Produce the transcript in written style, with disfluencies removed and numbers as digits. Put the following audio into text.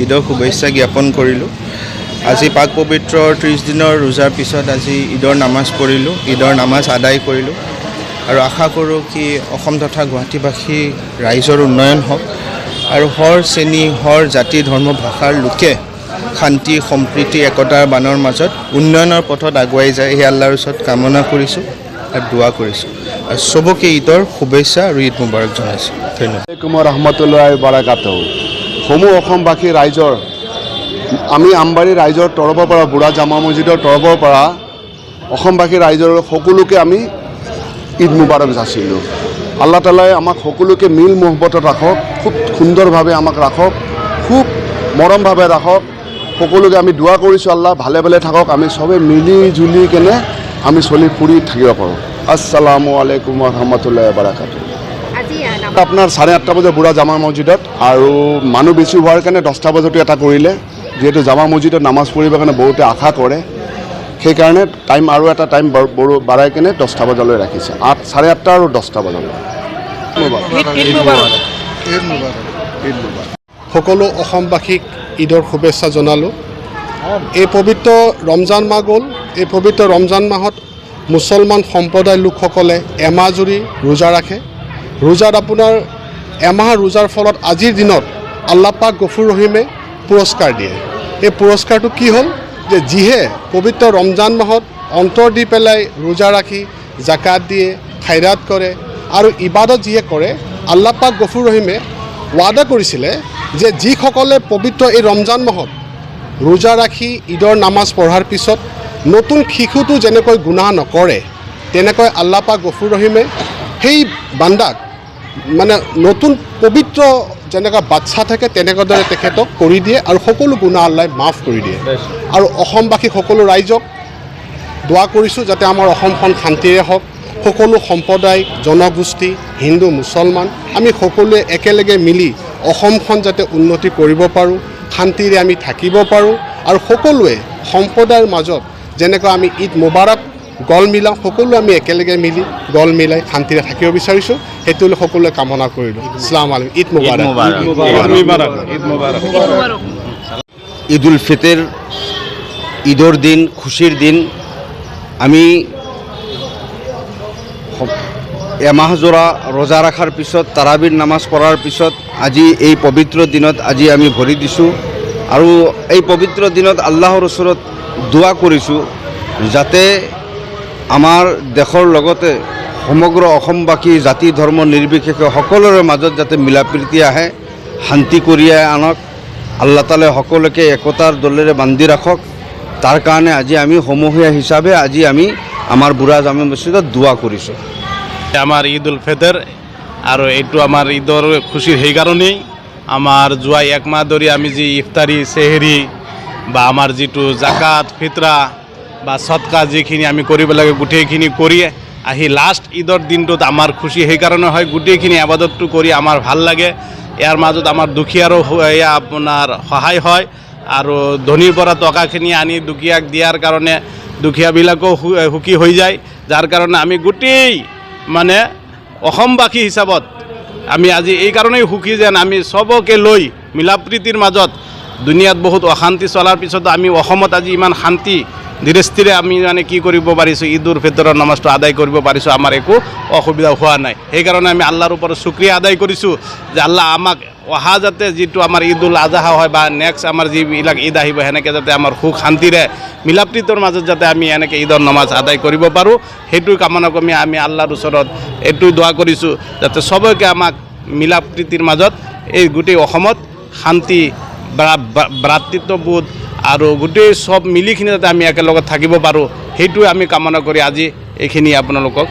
ঈদৰ শুভেচ্ছা জ্ঞাপন কৰিলোঁ। আজি পাক পবিত্ৰ 30 দিনৰ ৰোজাৰ পিছত আজি ঈদৰ নামাজ পঢ়িলোঁ, ঈদৰ নামাজ আদায় কৰিলোঁ আৰু আশা কৰোঁ কি অসম তথা গুৱাহাটীবাসী ৰাইজৰ উন্নয়ন হওক আৰু হৰ শ্ৰেণী হৰ জাতি ধৰ্ম ভাষাৰ লোকে শান্তি সম্প্ৰীতি একতাৰ বানৰ মাজত উন্নয়নৰ পথত আগুৱাই যায় সেই আল্লাহৰ ওচৰত কামনা কৰিছোঁ আৰু দোৱা কৰিছোঁ আৰু চবকে ঈদৰ শুভেচ্ছা আৰু ঈদ মুবাৰক জনাইছোঁ। ধন্যবাদ। আলাইকুম ৰহমতুল্লাহি বাৰাকাতুহু। সমূহ অসমবাসী ৰাইজৰ আমি আমবাৰী ৰাইজৰ তৰফৰ পৰা বুঢ়া জামা মছজিদৰ তৰফৰ পৰা অসমবাসী ৰাইজৰ সকলোকে আমি ঈদ মুবাৰক যাচিলোঁ। আল্লাহ তালাই আমাক সকলোকে মিল মহব্বতত ৰাখক, খুব সুন্দৰভাৱে আমাক ৰাখক, খুব মৰমভাৱে ৰাখক। সকলোকে আমি দোৱা কৰিছোঁ আল্লাহ ভালে ভালে থাকক, আমি চবেই মিলি জুলি কেনে আমি চলি ফুৰি থাকিব পাৰোঁ। আসসালামু আলাইকুম ৰহমতুল্লাহি বাৰাকাতুহু। আপোনাৰ 8:30 বজাত বুঢ়া জামা মছজিদত আৰু মানুহ বেছি হোৱাৰ কাৰণে 10টা বজাতো এটা কৰিলে, যিহেতু জামা মছজিদত নামাজ পঢ়িবৰ কাৰণে বহুতে আশা কৰে, সেইকাৰণে টাইম আৰু এটা টাইম বাঢ়াই কিনে 10টা বজালৈ ৰাখিছে, 8:30 আৰু 10টা বজালৈ। সকলো অসমবাসীক ঈদৰ শুভেচ্ছা জনালোঁ। এই পবিত্ৰ ৰমজান মাহ গ'ল। এই পবিত্ৰ ৰমজান মাহত মুছলমান সম্প্ৰদায়ৰ লোকসকলে এমাহ জুৰি ৰোজা ৰাখে। ৰোজাত আপোনাৰ এমাহ ৰোজাৰ ফলত আজিৰ দিনত আল্লাহ পাক গফুৰ ৰহিমে পুৰস্কাৰ দিয়ে। এই পুৰস্কাৰটো কি হ'ল যে যিহে পবিত্ৰ ৰমজান মাহত অন্তৰ দি পেলাই ৰোজা ৰাখি জাকাত দিয়ে, খাইৰাত কৰে আৰু ইবাদত যিয়ে কৰে, আল্লাহ পাক গফুৰ ৰহিমে ৱাদা কৰিছিলে যে যিসকলে পবিত্ৰ এই ৰমজান মাহত ৰোজা ৰাখি ঈদৰ নামাজ পঢ়াৰ পিছত নতুন শিশুটো যেনেকৈ গুনাহ নকৰে, তেনেকৈ আল্লাহ পাক গফুৰ ৰহিমে সেই বান্দাক মানে নতুন পবিত্ৰ যেনেকুৱা বাচ্চা থাকে তেনেকৈ তেখেতক কৰি দিয়ে আৰু সকলো গুনাহ আল্লাই মাফ কৰি দিয়ে। আৰু অসমবাসী সকলো ৰাইজক দোৱা কৰিছোঁ যাতে আমাৰ অসমখন শান্তিৰে হওক, সকলো সম্প্ৰদায় জনগোষ্ঠী হিন্দু মুছলমান আমি সকলোৱে একেলগে মিলি অসমখন যাতে উন্নতি কৰিব পাৰোঁ, শান্তিৰে আমি থাকিব পাৰোঁ আৰু সকলোৱে সম্প্ৰদায়ৰ মাজত যেনেকৈ আমি ঈদ মুবাৰক গল মিলাওঁ, সকলো আমি একেলগে মিলি গল মিলাই শান্তিৰে থাকিব বিচাৰিছোঁ, সেইটো সকলোৱে কামনা কৰিলোঁ। আসসালামু আলাইকুম। ঈদ মুবাৰক। ঈদ উল ফিতৰ ঈদৰ দিন, খুশিৰ দিন। আমি এমাহজোৰা ৰোজা ৰখাৰ পিছত তাৰাবিৰ নামাজ পঢ়াৰ পিছত আজি এই পবিত্ৰ দিনত আজি আমি ভৰি দিছোঁ আৰু এই পবিত্ৰ দিনত আল্লাহৰ ওচৰত দোৱা কৰিছোঁ যাতে আমাৰ দেশৰ লগতে সমগ্ৰ অসমবাসী জাতি ধৰ্ম নিৰ্বিশেষে সকলোৰে মাজত যাতে মিলা প্ৰীতি আহে, শান্তি কঢ়িয়াই আনক, আল্লাহ তালাই সকলোকে একতাৰ দলেৰে বান্ধি ৰাখক। তাৰ কাৰণে আজি আমি সমূহীয়া হিচাপে আজি আমি আমাৰ বুঢ়া জামা মছজিদত দোৱা কৰিছোঁ। আমাৰ ঈদ উল ফিতৰ আৰু এইটো আমাৰ ঈদৰ খুশিৰ সেইকাৰণেই আমাৰ যোৱা এক মাহ ধৰি আমি যি ইফতাৰী চেহেৰি বা আমাৰ যিটো জাকাত ফিতৰা বা সৎকা যিখিনি আমি কৰিব লাগে গোটেইখিনি কৰি আহি লাষ্ট ঈদৰ দিনটোত আমাৰ খুশি সেইকাৰণে হয়, গোটেইখিনি আবাদতটো কৰি আমাৰ ভাল লাগে। ইয়াৰ মাজত আমাৰ দুখীয়াৰো আপোনাৰ সহায় হয় আৰু ধনীৰ পৰা টকাখিনি আনি দুখীয়াক দিয়াৰ কাৰণে দুখীয়াবিলাকো সুখী হৈ যায়, যাৰ কাৰণে আমি গোটেই মানে অসমবাসী হিচাপত আমি আজি এই কাৰণেই সুখী যেন আমি চবকে লৈ মিলা প্ৰীতিৰ মাজত দুনিয়াত বহুত অশান্তি চলাৰ পিছতো আমি অসমত আজি ইমান শান্তি ধীৰে আমি মানে কি কৰিব পাৰিছোঁ, ঈদ উল ফিতৰৰ নামাজটো আদায় কৰিব পাৰিছোঁ, আমাৰ একো অসুবিধা হোৱা নাই। সেইকাৰণে আমি আল্লাহৰ ওপৰত শুক্ৰিয়া আদায় কৰিছোঁ যে আল্লাহ আমাক অহা যাতে যিটো আমাৰ ঈদ উল আজহা হয় বা নেক্সট আমাৰ যিবিলাক ঈদ আহিব সেনেকৈ যাতে আমাৰ সুখ শান্তিৰে মিলা প্ৰীতিৰ মাজত যাতে আমি এনেকৈ ঈদৰ নামাজ আদায় কৰিব পাৰোঁ, সেইটো কামনা কৰি আমি আল্লাহৰ ওচৰত এইটো দোৱা কৰিছোঁ যাতে চবকে আমাক মিলা প্ৰীতিৰ মাজত এই গোটেই অসমত শান্তি ভ্ৰাতৃত্ববোধ আৰু গোটেই সব মিলিখিনি যাতে আমি একেলগত থাকিব পাৰোঁ, সেইটোৱে আমি কামনা কৰি আজি এইখিনি আপোনালোকক